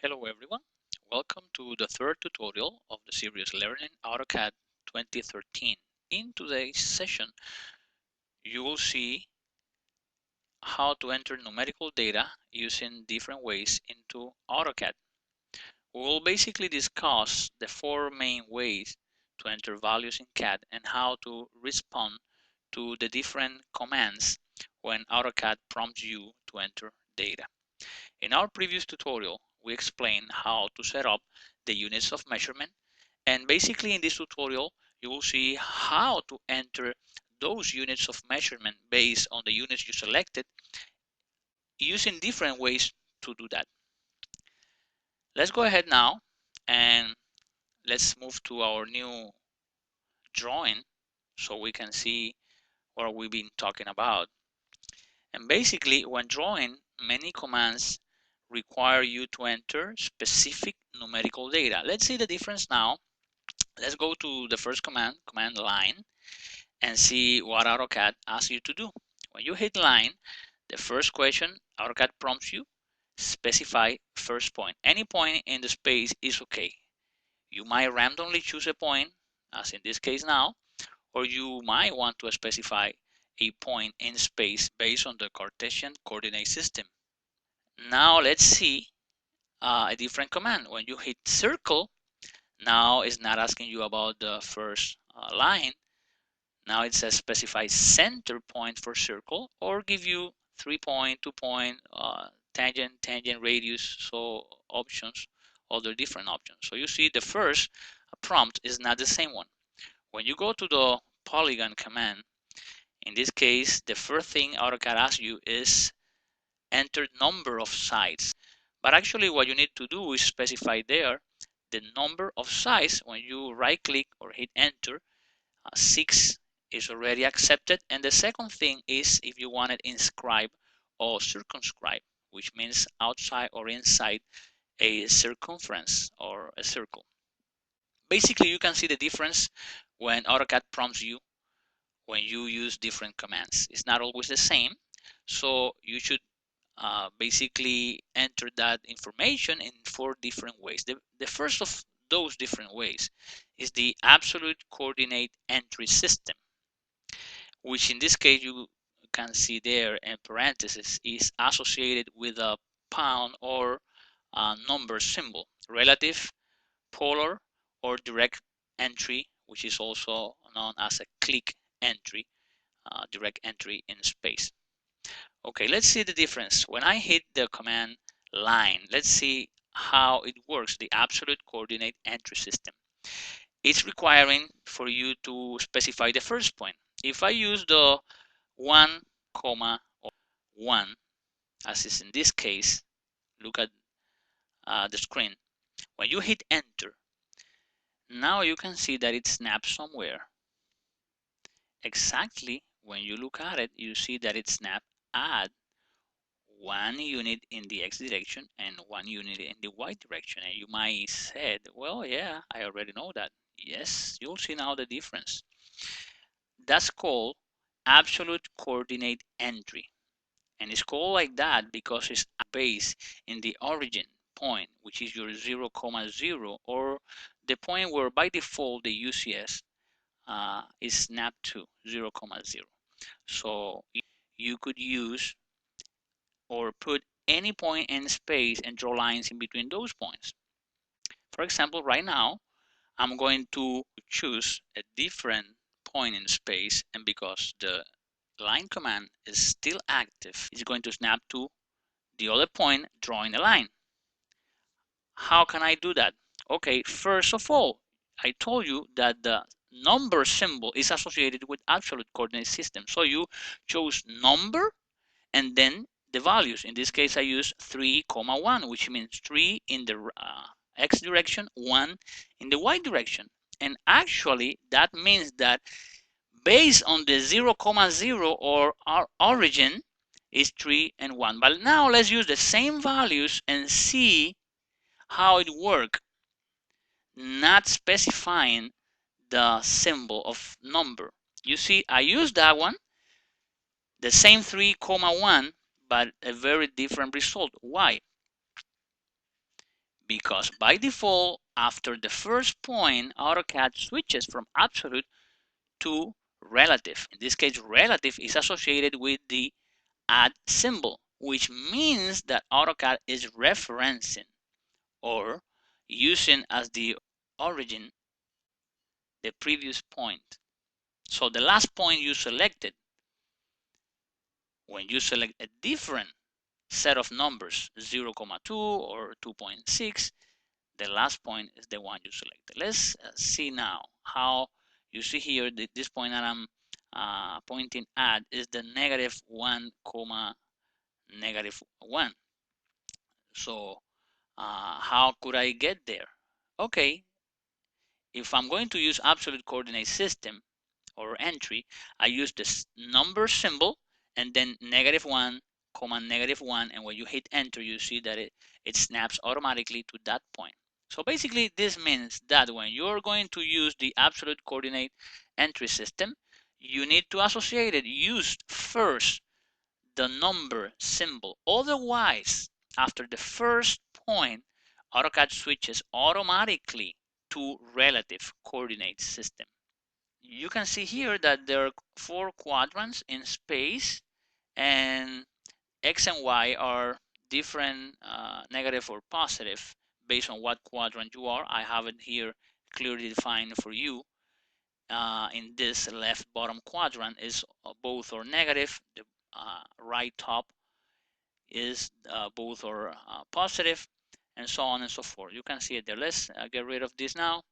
Hello everyone, welcome to the third tutorial of the series Learning AutoCAD 2013. In today's session, you will see how to enter numerical data using different ways into AutoCAD. We will basically discuss the four main ways to enter values in CAD and how to respond to the different commands when AutoCAD prompts you to enter data. In our previous tutorial, we explained how to set up the units of measurement, and basically in this tutorial, you will see how to enter those units of measurement based on the units you selected using different ways to do that. Let's go ahead now and let's move to our new drawing so we can see what we've been talking about. And basically, when drawing, many commands require you to enter specific numerical data. Let's see the difference now. Let's go to the first command, command line, and see what AutoCAD asks you to do. When you hit line, the first question AutoCAD prompts you, specify first point. Any point in the space is okay. You might randomly choose a point, as in this case now, or you might want to specify a point in space based on the Cartesian coordinate system. Now let's see a different command. When you hit circle, now it's not asking you about the first line. Now it says specify center point for circle, or give you 3 point, 2 point, tangent, radius, so options, other different options. So you see the first prompt is not the same one. When you go to the polygon command, in this case, the first thing AutoCAD asks you is enter number of sides. But actually what you need to do is specify there the number of sides. When you right click or hit enter, 6 is already accepted. And the second thing is if you want it inscribed or circumscribed, which means outside or inside a circumference or a circle. Basically, you can see the difference when AutoCAD prompts you when you use different commands. It's not always the same, so you should basically enter that information in 4 different ways. The first of those different ways is the absolute coordinate entry system, which in this case you can see there in parentheses is associated with a pound or a number symbol, relative, polar, or direct entry, which is also known as a click entry, direct entry in space. Okay, let's see the difference. When I hit the command line, let's see how it works, the absolute coordinate entry system. It's requiring for you to specify the first point. If I use the 1, or 1, as is in this case, look at the screen. When you hit enter, now you can see that it snaps somewhere. Exactly, when you look at it, you see that it snapped at 1 unit in the X direction and 1 unit in the Y direction. And you might say, well, yeah, I already know that. Yes, you'll see now the difference. That's called absolute coordinate entry. And it's called like that because it's based in the origin point, which is your 0, 0, or the point where by default the UCS is snapped to 0, 0. So you could use or put any point in space and draw lines in between those points. For example, right now, I'm going to choose a different point in space, and because the line command is still active, it's going to snap to the other point, drawing a line. How can I do that? Okay, first of all, I told you that the number symbol is associated with absolute coordinate system. So you chose number and then the values. In this case, I use 3, 1, which means 3 in the X direction, 1 in the Y direction. And actually, that means that based on the 0, 0 or our origin is 3 and 1. But now let's use the same values and see how it works, not specifying the symbol of number. You see, I use that one, the same 3, 1, but a very different result. Why? because by default, after the first point, AutoCAD switches from absolute to relative. In this case, relative is associated with the add symbol, which means that AutoCAD is referencing or using as the origin the previous point. So the last point you selected, when you select a different set of numbers, 0, 2 or 2.6, the last point is the one you selected. Let's see now how you see here that this point that I'm pointing at is the negative 1 comma negative 1. So how could I get there? Okay, if I'm going to use absolute coordinate system or entry, I use this number symbol and then negative 1 comma negative 1, and when you hit enter you see that it snaps automatically to that point. So basically this means that when you're going to use the absolute coordinate entry system, you need to associate it, use first the number symbol. Otherwise, after the first point, AutoCAD switches automatically to relative coordinate system. You can see here that there are 4 quadrants in space, and X and Y are different, negative or positive based on what quadrant you are. I have it here clearly defined for you. In this left bottom quadrant is both or negative. The right top is both or positive, and so on and so forth. You can see it there. Let's get rid of this now.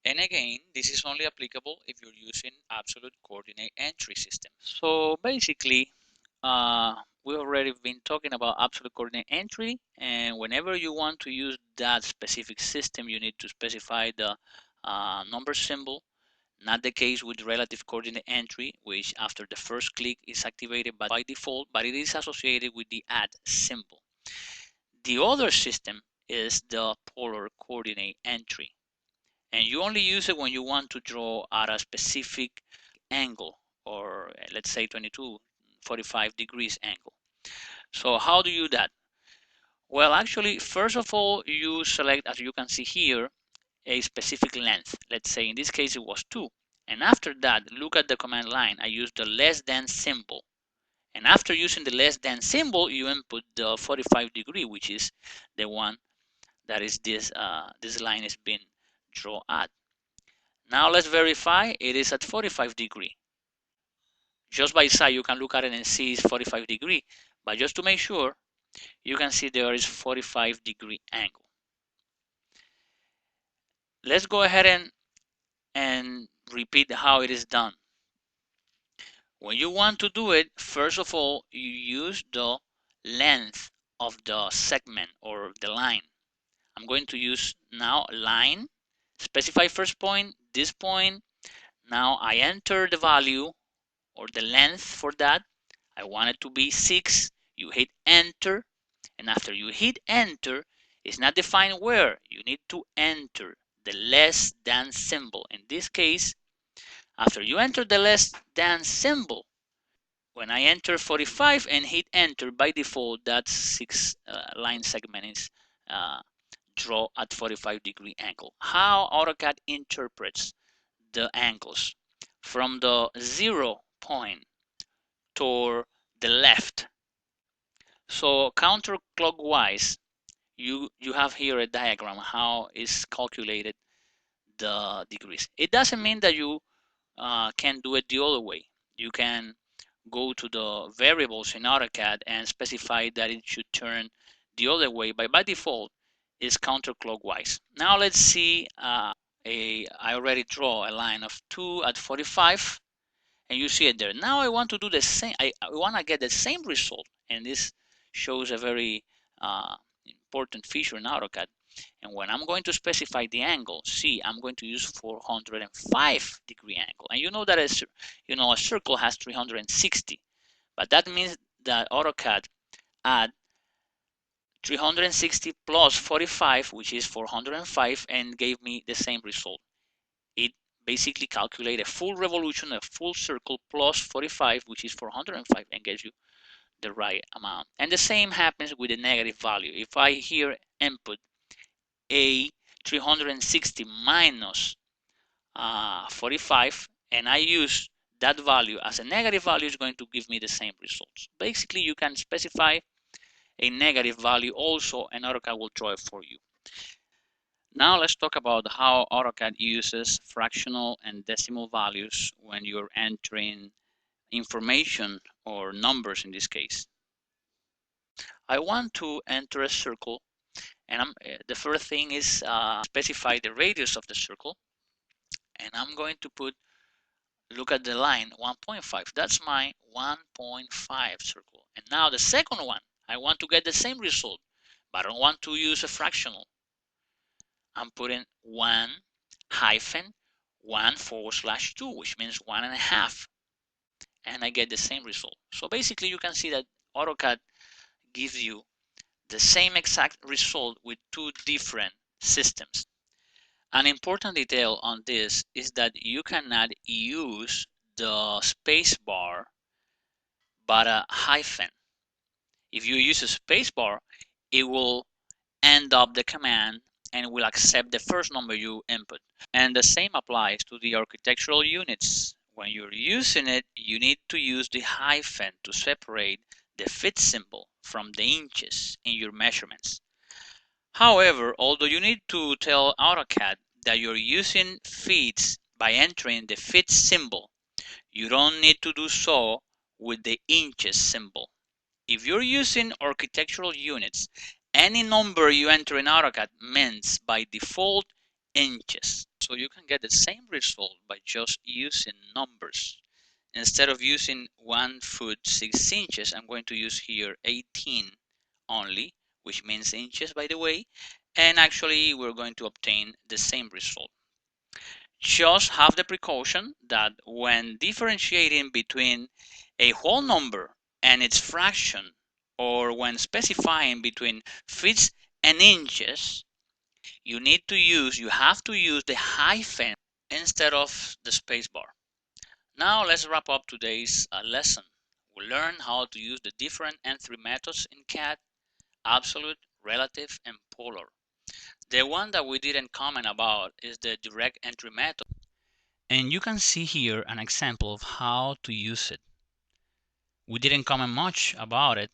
And again, this is only applicable if you're using absolute coordinate entry system. So basically, we've already been talking about absolute coordinate entry, and whenever you want to use that specific system, you need to specify the number symbol. Not the case with relative coordinate entry, which after the first click is activated by default, but it is associated with the add symbol. The other system is the polar coordinate entry, and you only use it when you want to draw at a specific angle, or let's say 45 degrees angle. So how do you do that? Well, actually, first of all, you select, as you can see here, a specific length. Let's say in this case it was 2. And after that, look at the command line. I use the less than symbol. And after using the less than symbol, you input the 45 degree, which is the one that is this line is being drawn at. Now let's verify it is at 45 degree. Just by sight, you can look at it and see it's 45 degree. But just to make sure, you can see there is 45 degree angle. Let's go ahead and repeat how it is done. When you want to do it, first of all, you use the length of the segment or the line. I'm going to use now line, specify first point, this point. Now I enter the value or the length for that. I want it to be 6. You hit enter, and after you hit enter, it's not defined where. You need to enter the less than symbol. In this case, after you enter the less than symbol, when I enter 45 and hit enter, by default, that 6 line segment is draw at 45 degree angle. How AutoCAD interprets the angles from the 0 point toward the left. So counterclockwise, you have here a diagram how is calculated the degrees. It doesn't mean that you can do it the other way. You can go to the variables in AutoCAD and specify that it should turn the other way, but by default is counterclockwise. Now let's see I already draw a line of 2 at 45, and you see it there. Now I want to do the same. I want to get the same result, and this shows a very important feature in AutoCAD. And when I'm going to specify the angle, see, I'm going to use 405 degree angle. And you know that a circle has 360, but that means that AutoCAD add 360 plus 45, which is 405, and gave me the same result. It basically calculated a full revolution, a full circle plus 45, which is 405, and gives you the right amount. And the same happens with the negative value. If I here input a 360 minus 45, and I use that value as a negative value, is going to give me the same results. Basically, you can specify a negative value also, and AutoCAD will draw it for you. Now let's talk about how AutoCAD uses fractional and decimal values when you're entering information or numbers in this case. I want to enter a circle, and the first thing is specify the radius of the circle, and I'm going to put, look at the line 1.5. That's my 1.5 circle. And now the second one, I want to get the same result, but I don't want to use a fractional. I'm putting 1 hyphen 1/2, which means 1.5, and I get the same result. So basically you can see that AutoCAD gives you the same exact result with two different systems. An important detail on this is that you cannot use the space bar but a hyphen. If you use a space bar, it will end up the command and will accept the first number you input. And the same applies to the architectural units. When you're using it, you need to use the hyphen to separate the feet symbol from the inches in your measurements. However, although you need to tell AutoCAD that you're using feet by entering the feet symbol, you don't need to do so with the inches symbol. If you're using architectural units, any number you enter in AutoCAD means by default inches. So you can get the same result by just using numbers. Instead of using 1 foot 6 inches, I'm going to use here 18 only, which means inches, by the way, and actually we're going to obtain the same result. Just have the precaution that when differentiating between a whole number and its fraction, or when specifying between feet and inches, you have to use the hyphen instead of the space bar. Now let's wrap up today's lesson. We'll learn how to use the different entry methods in CAD: absolute, relative, and polar. The one that we didn't comment about is the direct entry method. And you can see here an example of how to use it. We didn't comment much about it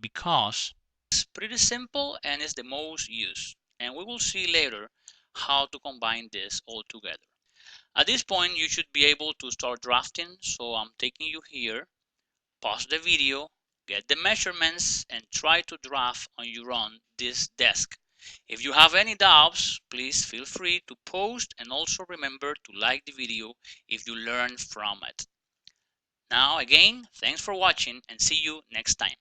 because it's pretty simple and it's the most used. And we will see later how to combine this all together. At this point, you should be able to start drafting. So I'm taking you here, pause the video, get the measurements, and try to draft on your own this desk. If you have any doubts, please feel free to post, and also remember to like the video if you learned from it. Now again, thanks for watching and see you next time.